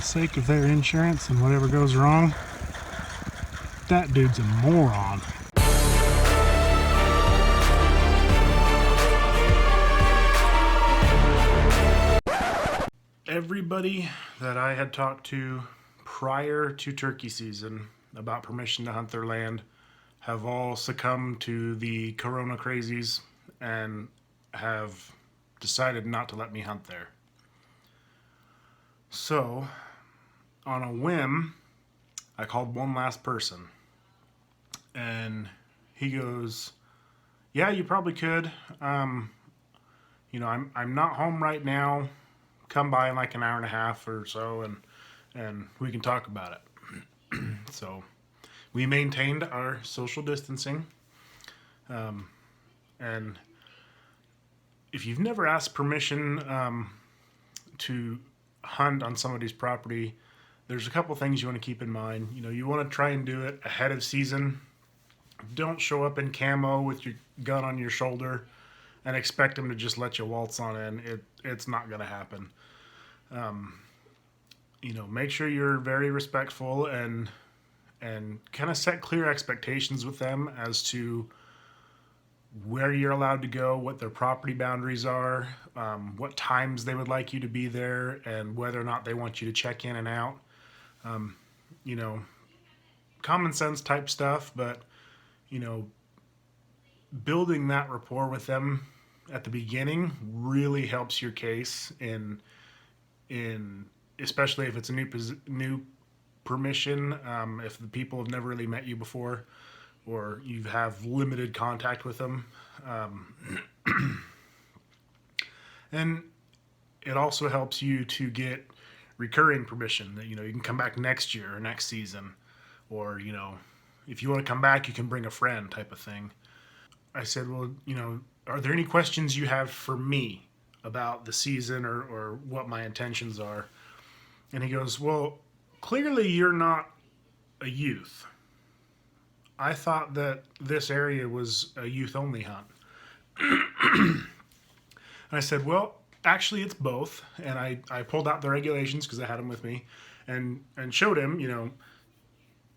the sake of their insurance and whatever goes wrong, that dude's a moron. Everybody that I had talked to prior to turkey season about permission to hunt their land have all succumbed to the corona crazies and have decided not to let me hunt there. So, on a whim, I called one last person, and he goes, "Yeah, you probably could. I'm not home right now. Come by in like an hour and a half or so, and we can talk about it." So we maintained our social distancing, and if you've never asked permission to hunt on somebody's property, there's a couple things you want to keep in mind. You want to try and do it ahead of season. Don't show up in camo with your gun on your shoulder and expect them to just let you waltz on in. It's not going to happen. Make sure you're very respectful and kind of set clear expectations with them as to where you're allowed to go, what their property boundaries are, what times they would like you to be there, and whether or not they want you to check in and out. Common sense type stuff, but building that rapport with them at the beginning really helps your case in especially if it's a new permission, if the people have never really met you before or you have limited contact with them. And it also helps you to get recurring permission that you can come back next year or next season, or if you want to come back you can bring a friend type of thing. I said, well, are there any questions you have for me about the season or what my intentions are? And he goes, well, clearly you're not a youth. I thought that this area was a youth only hunt. And I said, well, actually it's both. And I pulled out the regulations because I had them with me and showed him,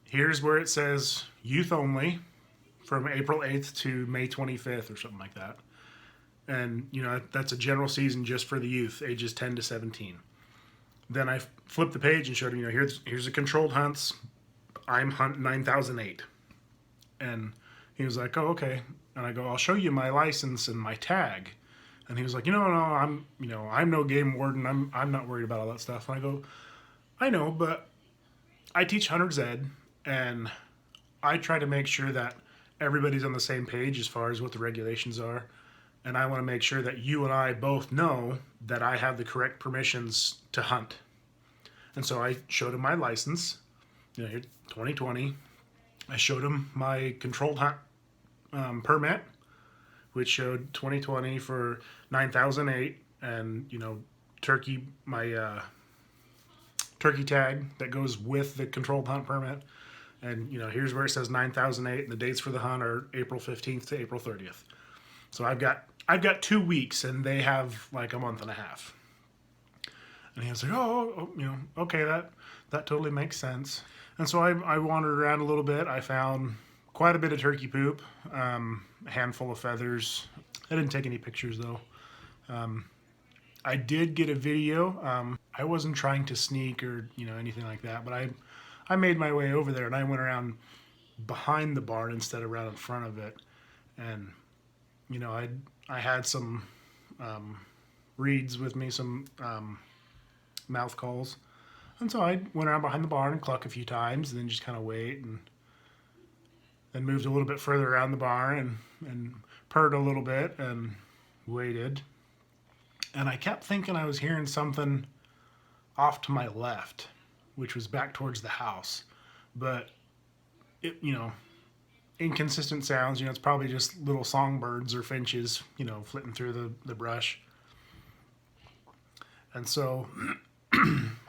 here's where it says youth only from April 8th to May 25th or something like that. And, that's a general season just for the youth, ages 10 to 17. Then I flipped the page and showed him, here's the controlled hunts. I'm hunt 9008. And he was like, oh, okay. And I go, I'll show you my license and my tag. And he was like, no, I'm no game warden. I'm not worried about all that stuff. And I go, I know, but I teach hunter's ed, and I try to make sure that everybody's on the same page as far as what the regulations are. And I want to make sure that you and I both know that I have the correct permissions to hunt. And so I showed him my license, here, 2020. I showed him my controlled hunt permit, which showed 2020 for 9008, and turkey, my turkey tag that goes with the controlled hunt permit. And here's where it says 9008, and the dates for the hunt are April 15th to April 30th. So I've got 2 weeks, and they have like a month and a half. And he was like, oh, okay, that totally makes sense. And so I wandered around a little bit. I found quite a bit of turkey poop, a handful of feathers. I didn't take any pictures though. I did get a video. I wasn't trying to sneak or anything like that, but I made my way over there, and I went around behind the barn instead of around in front of it. And I had some reeds with me, some mouth calls. And so I went around behind the barn and cluck a few times, and then just kind of wait, and then moved a little bit further around the barn and purred a little bit and waited. And I kept thinking I was hearing something off to my left, which was back towards the house. But it, inconsistent sounds, it's probably just little songbirds or finches, flitting through the brush. And so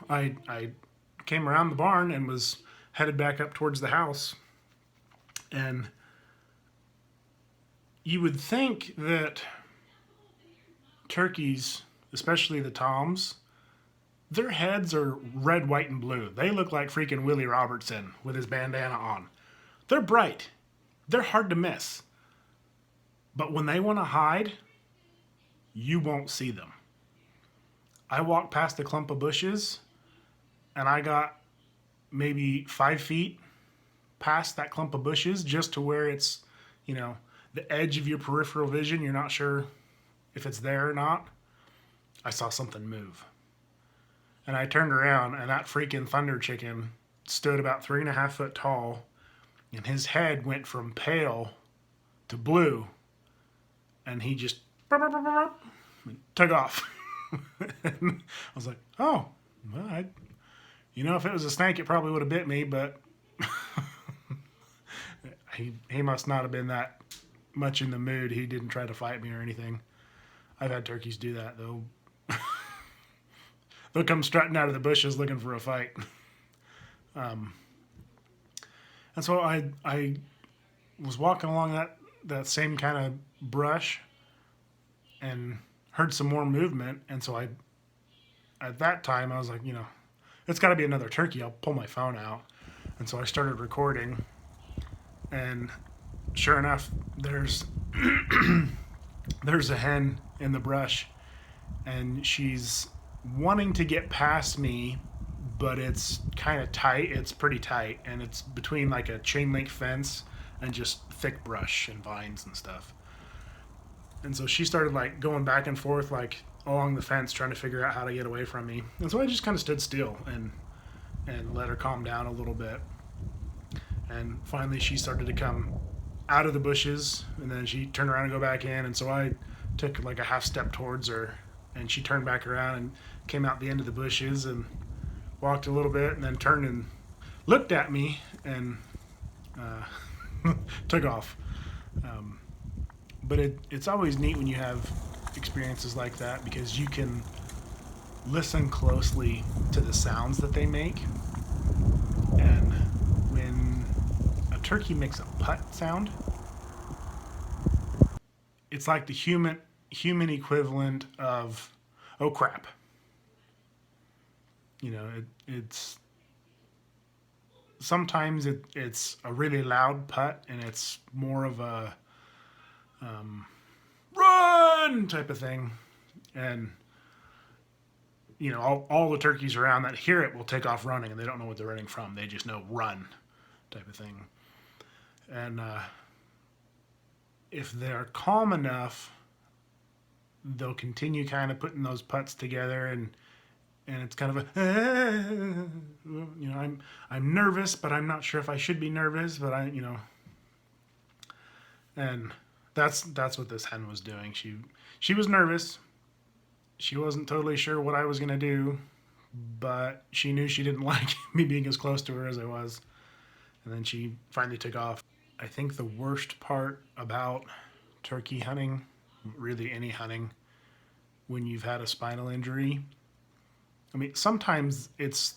I came around the barn and was headed back up towards the house. And you would think that turkeys, especially the toms, Their heads are red, white, and blue. They look like freaking Willie Robertson with his bandana on. They're bright. They're hard to miss. But when they want to hide, you won't see them. I walked past a clump of bushes and I got maybe 5 feet past that clump of bushes just to where it's, you know, the edge of your peripheral vision. You're not sure if it's there or not. I saw something move. And I turned around and that freaking thunder chicken stood about 3.5 foot tall and his head went from pale to blue and he just took off. And I was like, oh, well, if it was a snake, it probably would have bit me, but he must not have been that much in the mood. He didn't try to fight me or anything. I've had turkeys do that, though. They'll come strutting out of the bushes looking for a fight. And so I was walking along that same kind of brush and heard some more movement. And so at that time, I was like, it's got to be another turkey. I'll pull my phone out. And so I started recording. And sure enough, there's a hen in the brush. And she's wanting to get past me, but it's kind of tight. It's pretty tight. And it's between like a chain link fence and just thick brush and vines and stuff. And so she started like going back and forth like along the fence trying to figure out how to get away from me. And so I just kind of stood still and let her calm down a little bit. And finally she started to come out of the bushes and then she turned around and go back in. And so I took like a half step towards her and she turned back around and came out the end of the bushes and walked a little bit and then turned and looked at me and took off. But it's always neat when you have experiences like that because you can listen closely to the sounds that they make. And when a turkey makes a putt sound, it's like the human equivalent of, oh crap. It's sometimes it's a really loud putt and it's more of a run type of thing. And all the turkeys around that hear it will take off running and they don't know what they're running from. They just know run type of thing. And if they're calm enough, they'll continue kind of putting those putts together and it's kind of a I'm nervous, but I'm not sure if I should be nervous, but and that's what this hen was doing. She was nervous. She wasn't totally sure what I was going to do, but she knew she didn't like me being as close to her as I was. And then she finally took off. I think the worst part about turkey hunting, really any hunting, when you've had a spinal injury, I mean, sometimes it's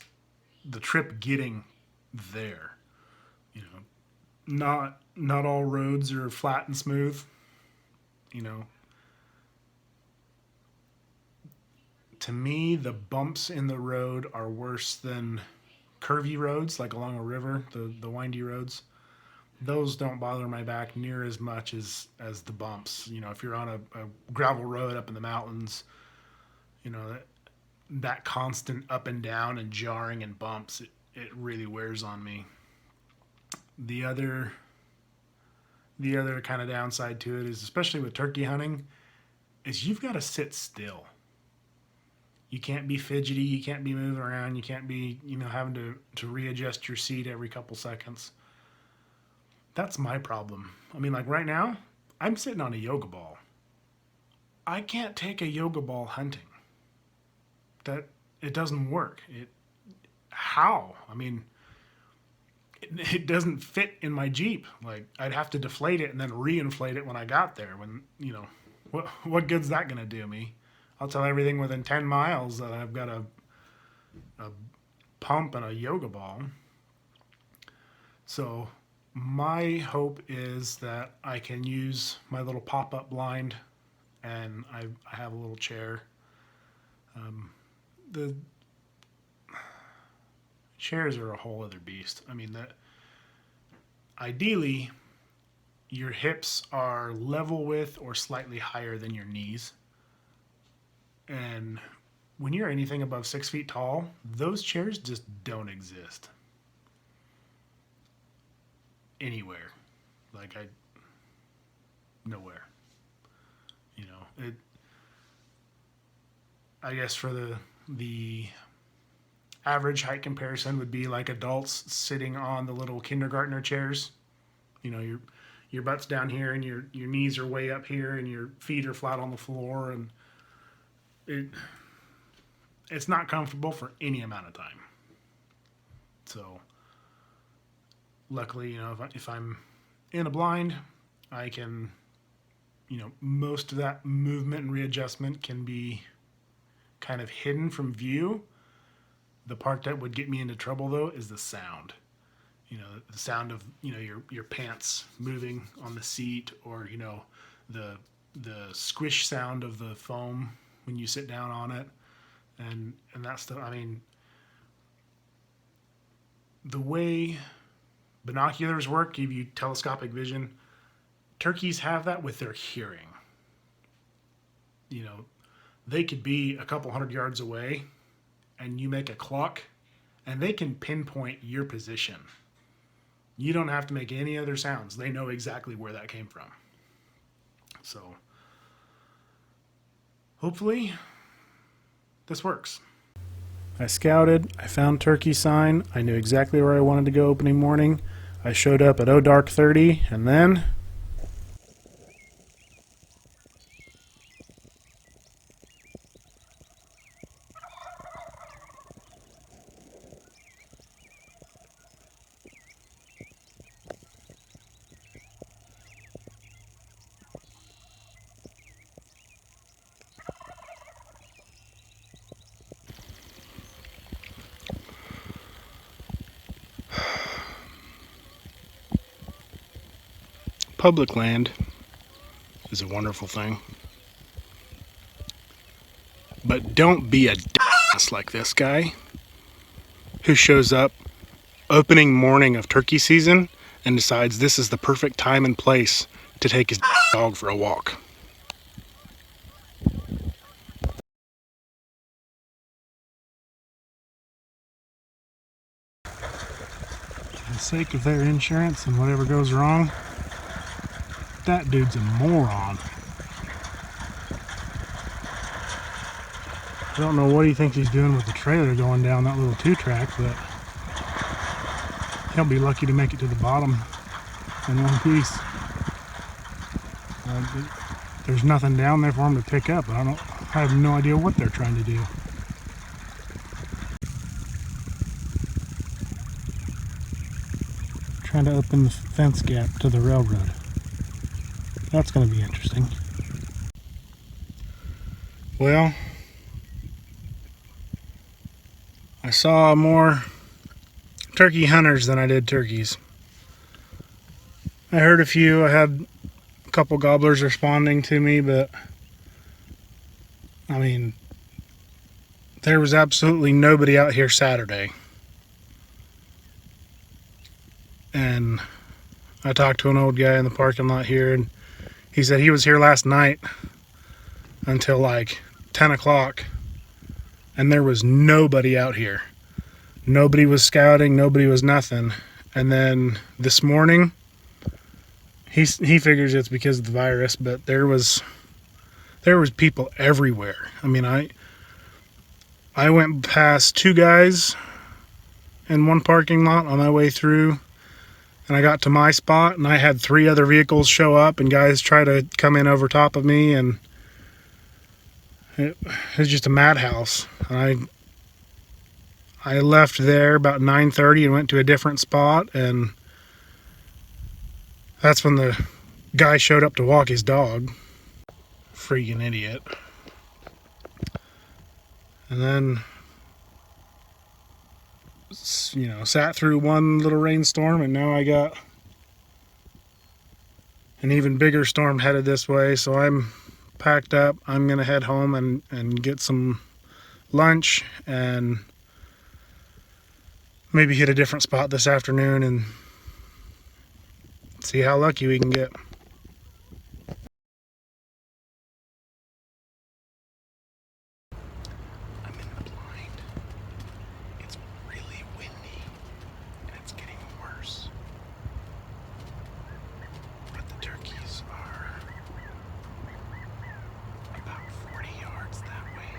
the trip getting there. Not all roads are flat and smooth. To me, the bumps in the road are worse than curvy roads, like along a river, the windy roads. Those don't bother my back near as much as the bumps. If you're on a gravel road up in the mountains, that constant up and down and jarring and bumps, it really wears on me. The other kind of downside to it is, especially with turkey hunting, is you've got to sit still. You can't be fidgety, you can't be moving around, you can't be, having to readjust your seat every couple seconds. That's my problem. I mean, like right now, I'm sitting on a yoga ball. I can't take a yoga ball hunting. It doesn't work. How? I mean, it doesn't fit in my Jeep. Like, I'd have to deflate it and then reinflate it when I got there. When, what good's that going to do me? I'll tell everything within 10 miles that I've got a pump and a yoga ball. So my hope is that I can use my little pop-up blind and I have a little chair. The chairs are a whole other beast. I mean, that ideally your hips are level with or slightly higher than your knees. And when you're anything above 6 feet tall, those chairs just don't exist anywhere. Like nowhere. You know, I guess for the average height comparison would be like adults sitting on the little kindergartner chairs. You know, your butt's down here and your knees are way up here and your feet are flat on the floor, and it's not comfortable for any amount of time. So luckily, you know, if I'm in a blind, I can, you know, most of that movement and readjustment can be kind of hidden from view. The part that would get me into trouble though is the sound. You know, the sound of, you know, your pants moving on the seat, or, you know, the squish sound of the foam when you sit down on it, and that stuff. I mean, the way binoculars work, give you telescopic vision. Turkeys have that with their hearing. You know, they could be a couple hundred yards away and you make a cluck and they can pinpoint your position. You don't have to make any other sounds. They know exactly where that came from. So hopefully this works. I scouted, I found turkey sign, I knew exactly where I wanted to go opening morning. I showed up at dark 30, and then public land is a wonderful thing. But don't be a ass like this guy who shows up opening morning of turkey season and decides this is the perfect time and place to take his dog for a walk. For the sake of their insurance and whatever goes wrong, that dude's a moron. I don't know what he thinks he's doing with the trailer going down that little 2-track, but he'll be lucky to make it to the bottom in one piece. There's nothing down there for him to pick up. I have no idea what they're trying to do. Trying to open the fence gap to the railroad. That's going to be interesting. Well, I saw more turkey hunters than I did turkeys. I heard a few. I had a couple gobblers responding to me, but I mean, there was absolutely nobody out here Saturday. And I talked to an old guy in the parking lot here, and he said he was here last night until like 10 o'clock, and there was nobody out here. Nobody was scouting, nobody was nothing. And then this morning, he figures it's because of the virus, but there was people everywhere. I mean, I went past 2 guys in one parking lot on my way through, and I got to my spot, and I had 3 other vehicles show up, and guys try to come in over top of me, and it was just a madhouse. I left there about 9:30 and went to a different spot, and that's when the guy showed up to walk his dog. Freaking idiot. And then, you know, sat through one little rainstorm, and now I got an even bigger storm headed this way, so I'm packed up. I'm gonna head home and get some lunch, and maybe hit a different spot this afternoon and see how lucky we can get. I'm in the blind. It's really windy and it's getting worse. But the turkeys are about 40 yards that way.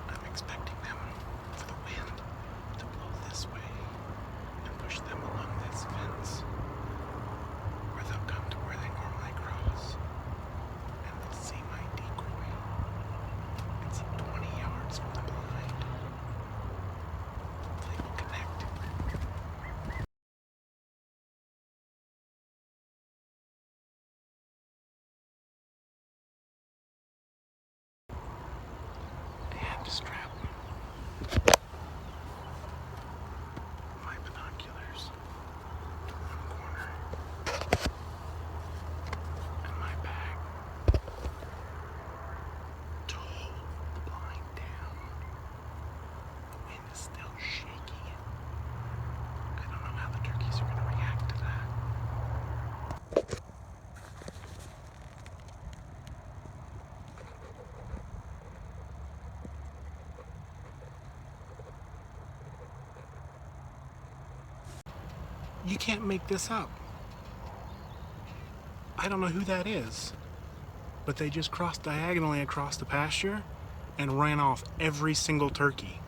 I'm expecting them for the wind to blow this way and push them along this fence, where they'll come to where they normally cross and they'll see my decoy. It's 20 yards from the blind. They will connect. I had to strap my binoculars to one corner and my bag to hold the blind down. The wind is still shaking it. I don't know how the turkeys are going to react to that. You can't make this up. I don't know who that is, but they just crossed diagonally across the pasture and ran off every single turkey.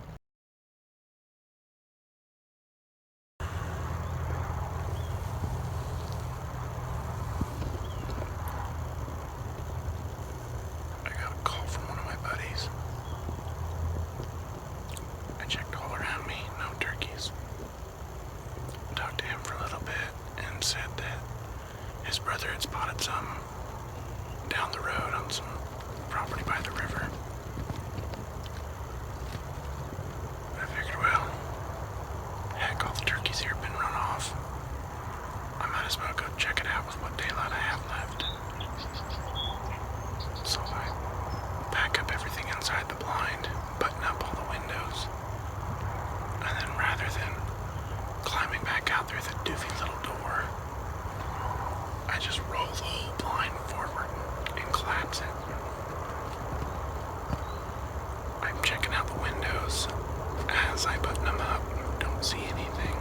I got a call from one of my buddies. I checked all around me, no turkeys. Talked to him for a little bit and said that his brother had spotted some down the road on some property by the river. I figured, well, heck, all the turkeys here have been run off. I might as well go check it out with what daylight I have left. So I pack up everything inside the blind, button up all the windows, and then rather than climbing back out through the doofy little door, I just roll the whole blind forward and collapse it. I'm checking out the windows as I button them up. Don't see anything.